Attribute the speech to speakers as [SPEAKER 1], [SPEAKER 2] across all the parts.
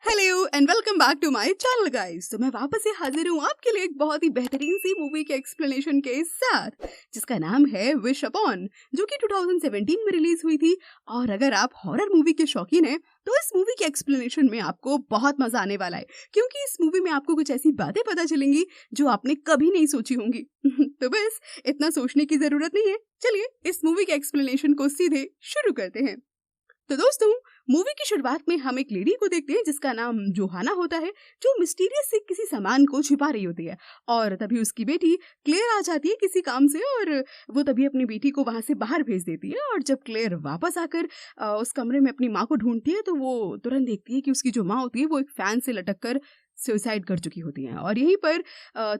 [SPEAKER 1] Hello and welcome back to my channel guys. तो मैं वापस से हाजिर हूँ आपके लिए एक बहुत ही बेहतरीन सी मूवी के एक्सप्लेनेशन के साथ, जिसका नाम है विश अपॉन, जो कि 2017 में रिलीज हुई थी। और अगर आप हॉरर मूवी के शौकीन हैं तो इस मूवी के एक्सप्लेनेशन में आपको बहुत मजा आने वाला है, क्योंकि इस मूवी में आपको कुछ ऐसी बातें पता चलेंगी जो आपने कभी नहीं सोची होंगी। तो बस इतना सोचने की जरूरत नहीं है, चलिए इस मूवी के एक्सप्लेनेशन को सीधे शुरू करते हैं। तो दोस्तों, मूवी की शुरुआत में हम एक लेडी को देखते हैं जिसका नाम जोहाना होता है, जो मिस्टीरियस से किसी सामान को छिपा रही होती है। और तभी उसकी बेटी क्लेयर आ जाती है किसी काम से, और वो तभी अपनी बेटी को वहां से बाहर भेज देती है। और जब क्लेयर वापस आकर उस कमरे में अपनी माँ को ढूंढती है तो वो तुरंत देखती है कि उसकी जो माँ होती है वो एक फैन से लटक कर सुसाइड कर चुकी होती हैं। और यहीं पर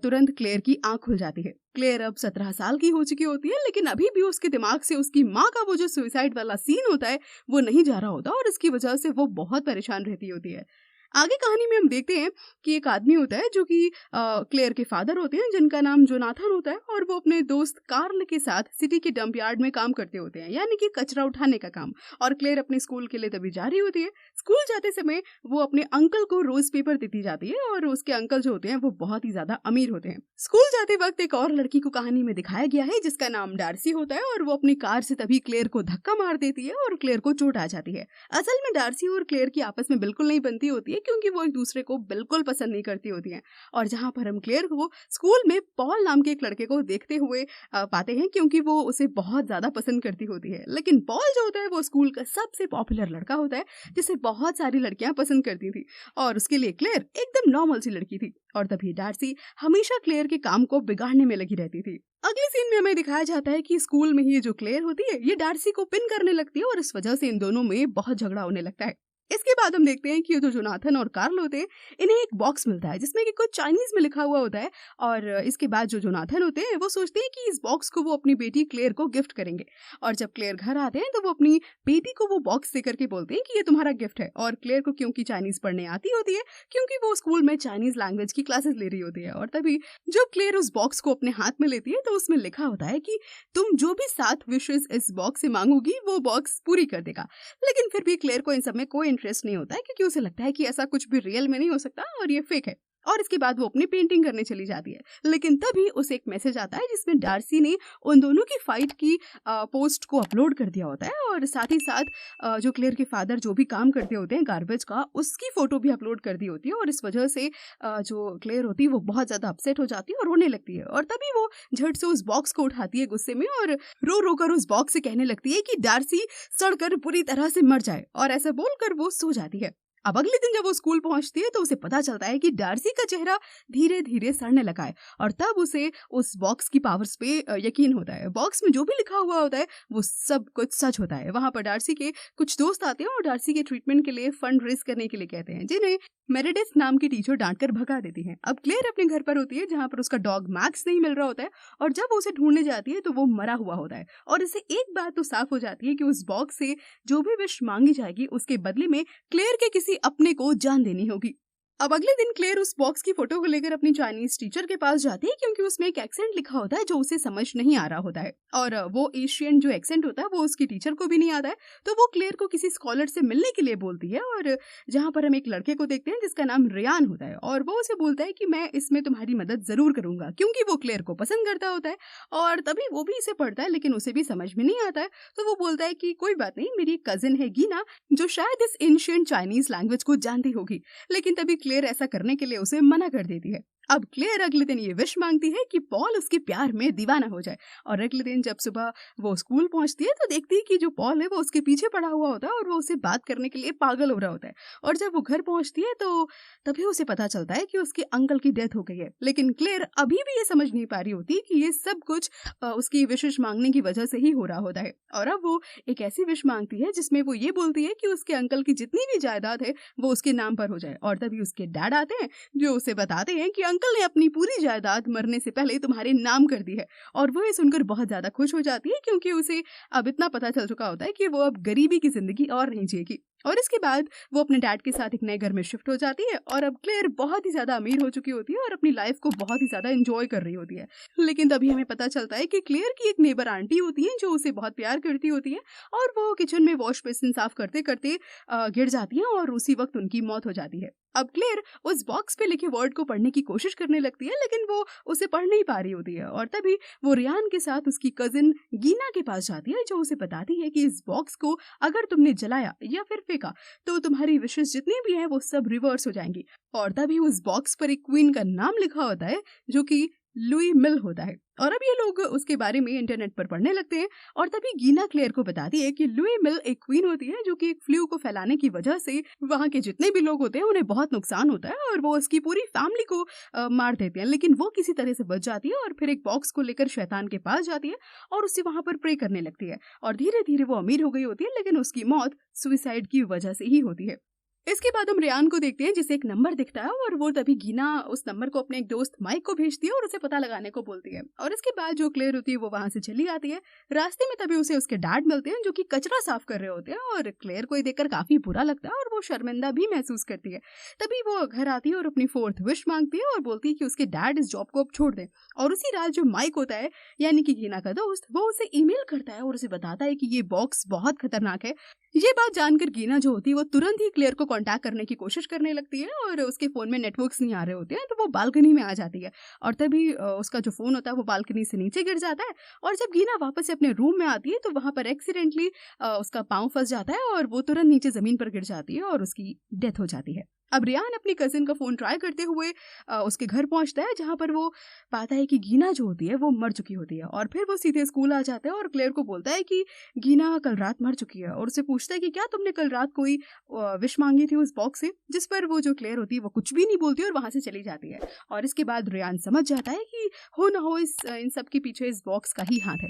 [SPEAKER 1] तुरंत क्लेयर की आंख खुल जाती है। क्लेयर अब 17 साल की हो चुकी होती है, लेकिन अभी भी उसके दिमाग से उसकी माँ का वो जो सुसाइड वाला सीन होता है वो नहीं जा रहा होता, और इसकी वजह से वो बहुत परेशान रहती होती है। आगे कहानी में हम देखते हैं कि एक आदमी होता है जो कि क्लेयर के फादर होते हैं, जिनका नाम जोनाथन होता है। और वो अपने दोस्त कार्ल के साथ सिटी के डंप यार्ड में काम करते होते हैं, यानी कि कचरा उठाने का काम। और क्लेयर अपने स्कूल के लिए तभी जा रही होती है। स्कूल जाते समय वो अपने अंकल को रोज पेपर देती जाती है, और उसके अंकल जो होते हैं वो बहुत ही ज्यादा अमीर होते हैं। स्कूल जाते वक्त एक और लड़की को कहानी में दिखाया गया है जिसका नाम डार्सी होता है, और वो अपनी कार से तभी क्लेयर को धक्का मार देती है और क्लेयर को चोट आ जाती है। असल में डार्सी और क्लेयर की आपस में बिल्कुल नहीं बनती होती है, क्योंकि वो एक दूसरे को बिल्कुल पसंद नहीं करती होती हैं। और जहां पर हम क्लेयर को स्कूल में पॉल नाम के एक लड़के को देखते हुए पाते हैं, क्योंकि वो उसे बहुत ज्यादा पसंद करती होती है। लेकिन पॉल जो होता है वो स्कूल का सबसे पॉपुलर लड़का होता है, जिसे बहुत सारी लड़कियां पसंद करती थी, और उसके लिए क्लेयर एकदम नॉर्मल सी लड़की थी। और तभी डार्सी हमेशा क्लेयर के काम को बिगाड़ने में लगी रहती थी। अगले सीन में हमें दिखाया जाता है कि स्कूल में ही जो क्लेयर होती है ये डार्सी को पिन करने लगती है, और इस वजह से इन दोनों में बहुत झगड़ा होने लगता है। इसके बाद हम देखते हैं कि ये जो जोनाथन और कार्ल होते हैं, इन्हें एक बॉक्स मिलता है जिसमें कि कुछ चाइनीज में लिखा हुआ होता है। और इसके बाद जो जोनाथन होते हैं वो सोचते हैं कि इस बॉक्स को वो अपनी बेटी क्लेयर को गिफ्ट करेंगे। और जब क्लेयर घर आते हैं तो वो अपनी बेटी को वो बॉक्स दे करके बोलते हैं कि ये तुम्हारा गिफ्ट है। और क्लेयर को क्योंकि चाइनीज पढ़ने आती होती है, क्योंकि वो स्कूल में चाइनीज लैंग्वेज की क्लासेस ले रही होती है। और तभी जब क्लेयर उस बॉक्स को अपने हाथ में लेती है तो उसमें लिखा होता है कि तुम जो भी 7 विशेस इस बॉक्स से मांगोगी वो बॉक्स पूरी कर देगा। लेकिन फिर भी क्लेयर को इन सब में कोई इंटरेस्ट नहीं होता है, क्योंकि उसे लगता है कि ऐसा कुछ भी रियल में नहीं हो सकता और ये फेक है। और इसके बाद वो अपनी पेंटिंग करने चली जाती है। लेकिन तभी उसे एक मैसेज आता है जिसमें डार्सी ने उन दोनों की फाइट की पोस्ट को अपलोड कर दिया होता है, और साथ ही साथ जो क्लेयर के फादर जो भी काम करते होते हैं गार्बेज का, उसकी फोटो भी अपलोड कर दी होती है। और इस वजह से जो क्लेयर होती है वो बहुत ज्यादा अपसेट हो जाती है और रोने लगती है। और तभी वो झट से उस बॉक्स को उठाती है गुस्से में, और रो रो कर उस बॉक्स से कहने लगती है कि डार्सी सड़कर बुरी तरह से मर जाए। और ऐसा बोलकर वो सो जाती है। अब अगले दिन जब वो स्कूल पहुंचती है तो उसे पता चलता है कि डार्सी का चेहरा धीरे धीरे सड़ने लगा है। और तब उसे उस बॉक्स की पावर्स पे यकीन होता है। बॉक्स में जो भी लिखा हुआ होता है वो सब कुछ सच होता है। वहां पर डार्सी के कुछ दोस्त आते हैं और डार्सी के ट्रीटमेंट के लिए फंड रेज करने के लिए कहते हैं, जिन्हें मेरेडिथ नाम की टीचर डांटकर भगा देती है। अब क्लेयर अपने घर पर होती है जहां पर उसका डॉग मैक्स नहीं मिल रहा होता है, और जब वो उसे ढूंढने जाती है तो वो मरा हुआ होता है। और इसे एक बात तो साफ हो जाती है कि उस बॉक्स से जो भी विश मांगी जाएगी उसके बदले में क्लेयर के किसी अपने को जान देनी होगी। अब अगले दिन क्लेयर उस बॉक्स की फोटो को लेकर अपनी चाइनीज टीचर के पास जाती है, क्योंकि उसमें एक एक्सेंट लिखा होता है जो उसे समझ नहीं आ रहा होता है। और वो एशियन जो एक्सेंट होता है वो उसकी टीचर को भी नहीं आता है। तो वो क्लेयर को किसी स्कॉलर से मिलने के लिए बोलती है, और जहां पर हम एक लड़के को देखते हैं जिसका नाम रियान होता है। और वो उसे बोलता है कि मैं इसमें तुम्हारी मदद जरूर करूंगा, क्योंकि वो क्लेयर को पसंद करता होता है। और तभी वो भी इसे पढ़ता है, लेकिन उसे भी समझ में नहीं आता है। तो वो बोलता है कि कोई बात नहीं, मेरी कजिन है गीना, जो शायद इस एंशिएंट चाइनीज लैंग्वेज को जानती होगी। लेकिन तभी क्लेयर ऐसा करने के लिए उसे मना कर देती है। अब क्लेयर अगले दिन ये विश मांगती है कि पॉल उसके प्यार में दीवाना हो जाए। और अगले दिन जब सुबह वो स्कूल पहुंचती है तो देखती है कि जो पॉल है वो उसके पीछे पड़ा हुआ होता है, और वो उसे बात करने के लिए पागल हो रहा होता है। और जब वो घर पहुंचती है तो तभी उसे पता चलता है कि उसके अंकल की डेथ हो गई है। लेकिन क्लेयर अभी भी ये समझ नहीं पा रही होती कि ये सब कुछ उसकी विशेष मांगने की वजह से ही हो रहा होता है। और अब वो एक ऐसी विश मांगती है जिसमें वो ये बोलती है कि उसके अंकल की जितनी भी जायदाद है वो उसके नाम पर हो जाए। और तभी उसके डैड आते हैं जो उसे बताते हैं कि अंकल ने अपनी पूरी जायदाद मरने से पहले तुम्हारे नाम कर दी है। और वो ये सुनकर बहुत ज्यादा खुश हो जाती है, क्योंकि उसे अब इतना पता चल चुका होता है कि वो अब गरीबी की जिंदगी और नहीं जिएगी। और इसके बाद वो अपने डैड के साथ एक नए घर में शिफ्ट हो जाती है और अब क्लेयर बहुत ही ज़्यादा अमीर हो चुकी होती है और अपनी लाइफ को बहुत ही ज़्यादा एंजॉय कर रही होती है। लेकिन तभी हमें पता चलता है कि क्लेयर की एक नेबर आंटी होती है जो उसे बहुत प्यार करती होती है और वो किचन में वॉश बेसिन साफ करते करते गिर जाती है और उसी वक्त उनकी मौत हो जाती है। अब क्लेयर उस बॉक्स पे लिखे वर्ड को पढ़ने की कोशिश करने लगती है लेकिन वो उसे पढ़ नहीं पा रही होती है और तभी वो रियान के साथ उसकी कजिन गीना के पास जाती है जो उसे बताती है कि इस बॉक्स को अगर तुमने जलाया या फिर फेंका तो तुम्हारी विशेष जितनी भी हैं वो सब रिवर्स हो जाएंगी। और तभी उस बॉक्स पर एक क्वीन का नाम लिखा होता है जो कि लुई मिल होता है और अब ये लोग उसके बारे में इंटरनेट पर पढ़ने लगते हैं और तभी गीना क्लेयर को बताती है कि लुई मिल एक क्वीन होती है जो कि एक फ्लू को फैलाने की वजह से वहाँ के जितने भी लोग होते हैं उन्हें बहुत नुकसान होता है और वो उसकी पूरी फैमिली को मार देते हैं, लेकिन वो किसी तरह से बच जाती है और फिर एक बॉक्स को लेकर शैतान के पास जाती है और उसे वहाँ पर प्रे करने लगती है और धीरे धीरे वो अमीर हो गई होती है लेकिन उसकी मौत सुसाइड की वजह से ही होती है। इसके बाद हम रियान को देखते हैं जिसे एक नंबर दिखता है और वो तभी गीना उस नंबर को अपने एक दोस्त माइक को भेजती है और उसे पता लगाने को बोलती है और इसके बाद जो क्लेयर होती है वो वहां से चली आती है। रास्ते में तभी उसे उसके डैड मिलते हैं जो कि कचरा साफ कर रहे होते हैं और क्लेयर को ये देखकर काफी बुरा लगता है और वो शर्मिंदा भी महसूस करती है। तभी वो घर आती है और अपनी 4th विश मांगती है और बोलती है कि उसके डैड इस जॉब को अब छोड़ दें और उसी रात जो माइक होता है यानी कि गीना का दोस्त वो उसे ईमेल करता है और उसे बताता है कि ये बॉक्स बहुत खतरनाक है। ये बात जानकर गीना जो होती है वो तुरंत ही क्लेयर को कांटेक्ट करने की कोशिश करने लगती है और उसके फोन में नेटवर्क्स नहीं आ रहे होते हैं तो वो बालकनी में आ जाती है और तभी उसका जो फोन होता है वो बालकनी से नीचे गिर जाता है और जब गीना वापस से अपने रूम में आती है तो वहां पर एक्सीडेंटली उसका पाँव फंस जाता है और वो तुरंत नीचे जमीन पर गिर जाती है और उसकी डेथ हो जाती है। अब रियान अपनी कजिन का फोन ट्राई करते हुए उसके घर पहुंचता है जहां पर वो पाता है कि गीना जो होती है वो मर चुकी होती है और फिर वो सीधे स्कूल आ जाता है और क्लेयर को बोलता है कि गीना कल रात मर चुकी है और उसे पूछता है कि क्या तुमने कल रात कोई विश मांगी थी उस बॉक्स से, जिस पर वो जो क्लेयर होती है वो कुछ भी नहीं बोलती और वहां से चली जाती है। और इसके बाद रियान समझ जाता है कि हो ना हो इन सब के पीछे इस बॉक्स का ही हाथ है।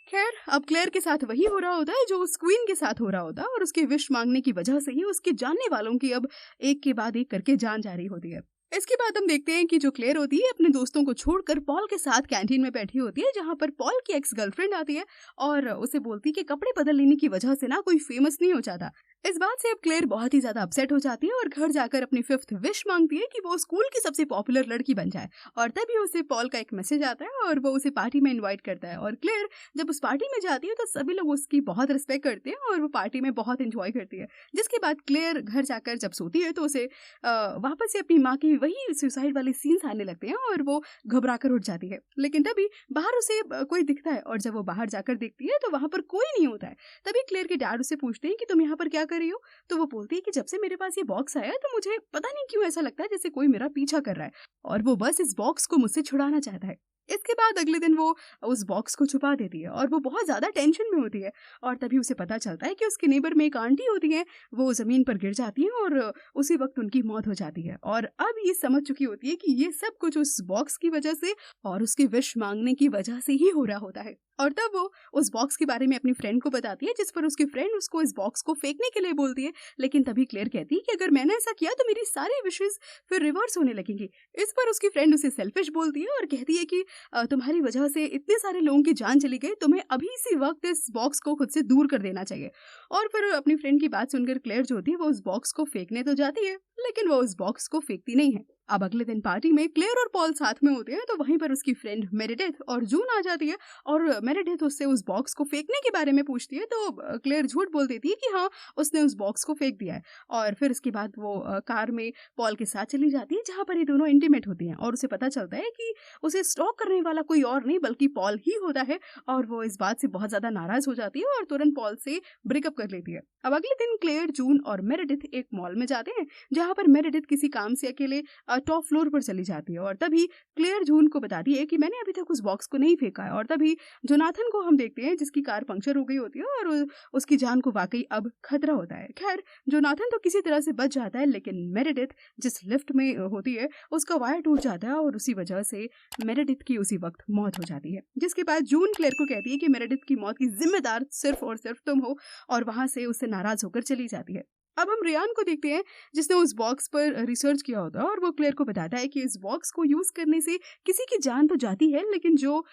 [SPEAKER 1] खैर अब क्लेयर के साथ वही हो रहा होता है जो उस क्वीन के साथ हो रहा होता है और उसके विश मांगने की वजह से ही उसके जानने वालों की अब एक के बाद एक करके जान जा रही होती है। इसके बाद हम देखते हैं कि जो क्लेयर होती है अपने दोस्तों को छोड़कर पॉल के साथ कैंटीन में बैठी होती है जहां पर पॉल की एक्स गर्लफ्रेंड आती है और उसे बोलती है कि कपड़े बदल लेने की वजह से ना कोई फेमस नहीं हो जाता। इस बात से अब क्लेयर बहुत ही ज्यादा अपसेट हो जाती है और घर जाकर अपनी 5th विश मांगती है कि वो स्कूल की सबसे पॉपुलर लड़की बन जाए और तभी उसे पॉल का एक मैसेज आता है और वो उसे पार्टी में इनवाइट करता है और क्लेयर जब उस पार्टी में जाती है तो सभी लोग उसकी बहुत रिस्पेक्ट करते हैं और वो पार्टी में बहुत इंजॉय करती है। जिसके बाद क्लेयर घर जाकर जब सोती है तो उसे वापस से अपनी माँ की वही सुसाइड वाले सीन्स आने लगते हैं और वो घबरा कर उठ जाती है। लेकिन तभी बाहर उसे कोई दिखता है और जब वो बाहर जाकर देखती है तो वहां पर कोई नहीं होता है। तभी क्लेयर के डैड उसे पूछते हैं कि तुम यहाँ पर क्या कर रही हो, तो वो बोलती है कि जब से मेरे पास ये बॉक्स आया तो मुझे पता नहीं क्यों ऐसा लगता है जैसे कोई मेरा पीछा कर रहा है और वो बस इस बॉक्स को मुझसे छुड़ाना चाहता है। इसके बाद अगले दिन वो उस बॉक्स को छुपा देती है और वो बहुत ज्यादा टेंशन में होती है और तभी उसे पता चलता है कि उसके नेबर में एक आंटी होती है, वो जमीन पर गिर जाती है और उसी वक्त उनकी मौत हो जाती है और अब ये समझ चुकी होती है कि ये सब कुछ उस बॉक्स की वजह से और उसके विश मांगने की वजह से ही हो रहा होता है। और तब वो उस बॉक्स के बारे में अपनी फ्रेंड को बताती है जिस पर उसकी फ्रेंड उसको इस बॉक्स को फेंकने के लिए बोलती है। लेकिन तभी क्लेयर कहती है कि अगर मैंने ऐसा किया तो मेरी सारी विशेस फिर रिवर्स होने लगेंगी। इस पर उसकी फ्रेंड उसे सेल्फिश बोलती है और कहती है कि तुम्हारी वजह से इतने सारे लोगों की जान चली गई, तुम्हें अभी इसी वक्त इस बॉक्स को खुद से दूर कर देना चाहिए। और फिर अपनी फ्रेंड की बात सुनकर क्लेयर जो होती है वो उस बॉक्स को फेंकने तो जाती है लेकिन वो उस बॉक्स को फेंकती नहीं है। अब अगले दिन पार्टी में क्लेयर और पॉल साथ में होते हैं तो वहीं पर उसकी फ्रेंड मेरेडिथ और जून आ जाती है और मेरेडिथ उससे उस बॉक्स को फेंकने के बारे में पूछती है तो क्लेयर झूठ बोल देती है कि हाँ उसने उस बॉक्स को फेंक दिया है। और फिर इसके बाद वो कार में पॉल के साथ चली जाती है जहाँ पर ये दोनों इंटीमेट होती हैं और उसे पता चलता है कि उसे स्टॉक करने वाला कोई और नहीं बल्कि पॉल ही होता है और वो इस बात से बहुत ज्यादा नाराज हो जाती है और तुरंत पॉल से ब्रेकअप कर लेती है। अब अगले दिन क्लेयर, जून और मेरेडिथ एक मॉल में जाते हैं जहाँ पर मेरेडिथ किसी काम से अकेले टॉप फ्लोर पर चली जाती है और तभी क्लेयर जून को बताती है कि मैंने अभी तक उस बॉक्स को नहीं फेंका है। और तभी जोनाथन को हम देखते हैं जिसकी कार पंक्चर हो गई होती है और उसकी जान को वाकई अब खतरा होता है। खैर जोनाथन तो किसी तरह से बच जाता है लेकिन मेरेडिथ जिस लिफ्ट में होती है उसका वायर टूट जाता है और उसी वजह से मेरेडिथ की उसी वक्त मौत हो जाती है। जिसके बाद जून क्लेयर को कहती है कि मेरेडिथ की मौत की जिम्मेदार सिर्फ और सिर्फ तुम हो और वहां से उससे नाराज होकर चली जाती है। अब हम रियान को देखते हैं जिसने उस बॉक्स पर रिसर्च किया होता है और वो क्लेयर को बताता है कि इस बॉक्स को यूज करने से किसी की जान तो जाती है, लेकिन जो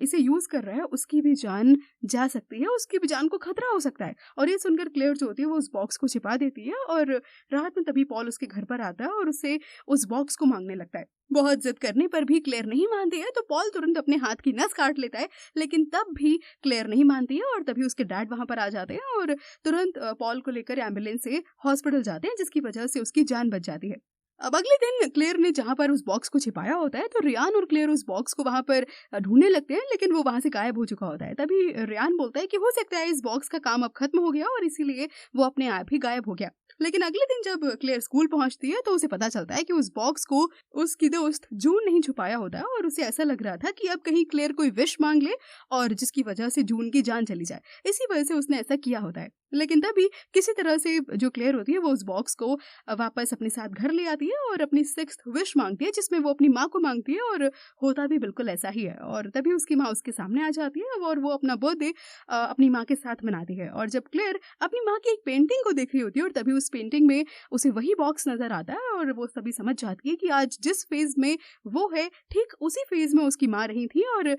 [SPEAKER 1] इसे यूज कर रहा है उसकी भी जान जा सकती है, उसकी भी जान को खतरा हो सकता है। और ये सुनकर क्लेयर जो होती है वो उस बॉक्स को छिपा देती है और रात में तभी पॉल उसके घर पर आता है और उससे उस बॉक्स को मांगने लगता है। बहुत जिद करने पर भी क्लेयर नहीं मानती है तो पॉल तुरंत अपने हाथ की नस काट लेता है, लेकिन तब भी क्लेयर नहीं मानती है और तभी उसके डैड वहां पर आ जाते हैं और तुरंत पॉल को लेकर एम्बुलेंस से हॉस्पिटल जाते हैं, जिसकी वजह से उसकी जान बच जाती है। अब अगले दिन क्लेयर ने जहां पर उस बॉक्स को छिपाया होता है तो रियान और क्लेयर उस बॉक्स को वहां पर ढूंढने लगते हैं, लेकिन वो वहां से गायब हो चुका होता है। तभी रियान बोलता है कि हो सकता है इस बॉक्स का काम अब खत्म हो गया और इसीलिए वो अपने आप ही गायब हो गया। लेकिन अगले दिन जब क्लेयर स्कूल पहुंचती है तो उसे पता चलता है कि उस बॉक्स को उसकी दोस्त जून नहीं छुपाया होता है और उसे ऐसा लग रहा था कि अब कहीं क्लेयर कोई विश मांग ले और जिसकी वजह से जून की जान चली जाए, इसी वजह से उसने ऐसा किया होता है। लेकिन तभी किसी तरह से जो क्लेयर होती है वो उस बॉक्स को वापस अपने साथ घर ले आती है और अपनी सिक्स्थ विश मांगती है, जिसमें वो अपनी माँ को मांगती है और होता भी बिल्कुल ऐसा ही है। और तभी उसकी माँ उसके सामने आ जाती है और वो अपना बर्थडे अपनी माँ के साथ मनाती है। और जब क्लेयर अपनी माँ की एक पेंटिंग को देख रही होती है और तभी उस पेंटिंग में उसे वही बॉक्स नजर आता है और वो तभी समझ जाती है कि आज जिस फेज में वो है ठीक उसी फेज में उसकी माँ रही थी और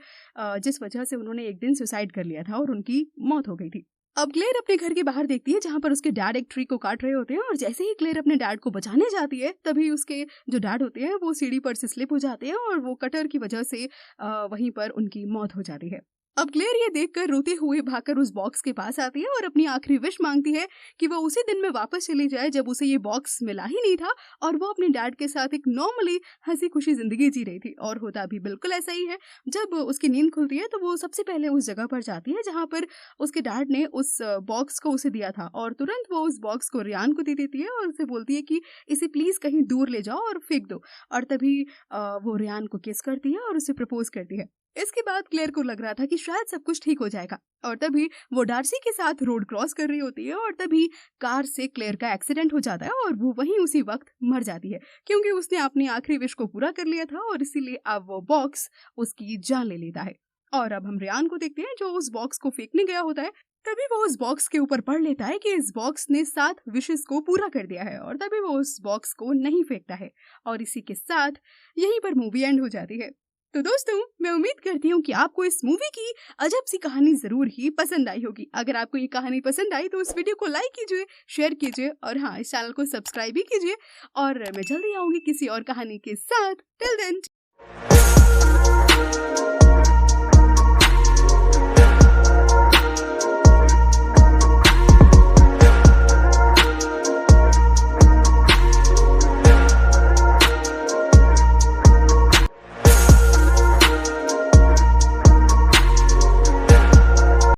[SPEAKER 1] जिस वजह से उन्होंने एक दिन सुसाइड कर लिया था और उनकी मौत हो गई थी। अब क्लेयर अपने घर के बाहर देखती है जहां पर उसके डैड एक ट्री को काट रहे होते हैं और जैसे ही क्लेयर अपने डैड को बचाने जाती है तभी उसके जो डैड होते हैं वो सीढ़ी पर से स्लिप हो जाते हैं और वो कटर की वजह से वहीं पर उनकी मौत हो जाती है। अब क्लेयर ये देखकर रोते हुए भागकर उस बॉक्स के पास आती है और अपनी आखिरी विश मांगती है कि वो उसी दिन में वापस चली जाए जब उसे ये बॉक्स मिला ही नहीं था और वो अपने डैड के साथ एक नॉर्मली हंसी खुशी जिंदगी जी रही थी। और होता भी बिल्कुल ऐसा ही है। जब उसकी नींद खुलती है तो वो सबसे पहले उस जगह पर जाती है जहाँ पर उसके डैड ने उस बॉक्स को उसे दिया था और तुरंत वो उस बॉक्स को रियान को दे देती है और उसे बोलती है कि इसे प्लीज कहीं दूर ले जाओ और फेंक दो। और तभी वो रियान को किस करती है और उसे प्रपोज करती है। इसके बाद क्लेयर को लग रहा था कि शायद सब कुछ ठीक हो जाएगा और तभी वो डार्सी के साथ रोड क्रॉस कर रही होती है और तभी कार से क्लेयर का एक्सीडेंट हो जाता है और वो वहीं उसी वक्त मर जाती है, क्योंकि उसने अपनी आखिरी विश को पूरा कर लिया था और इसीलिए अब वो बॉक्स उसकी जान ले लेता है। और अब हम रियान को देखते हैं जो उस बॉक्स को फेंकने गया होता है। तभी वो उस बॉक्स के ऊपर पढ़ लेता है कि इस बॉक्स ने 7 विशेस को पूरा कर दिया है और तभी वो उस बॉक्स को नहीं फेंकता है और इसी के साथ यहीं पर मूवी एंड हो जाती है। तो दोस्तों, मैं उम्मीद करती हूँ कि आपको इस मूवी की अजब सी कहानी जरूर ही पसंद आई होगी। अगर आपको ये कहानी पसंद आई तो इस वीडियो को लाइक कीजिए, शेयर कीजिए और हाँ, इस चैनल को सब्सक्राइब भी कीजिए और मैं जल्दी आऊंगी किसी और कहानी के साथ। Till then.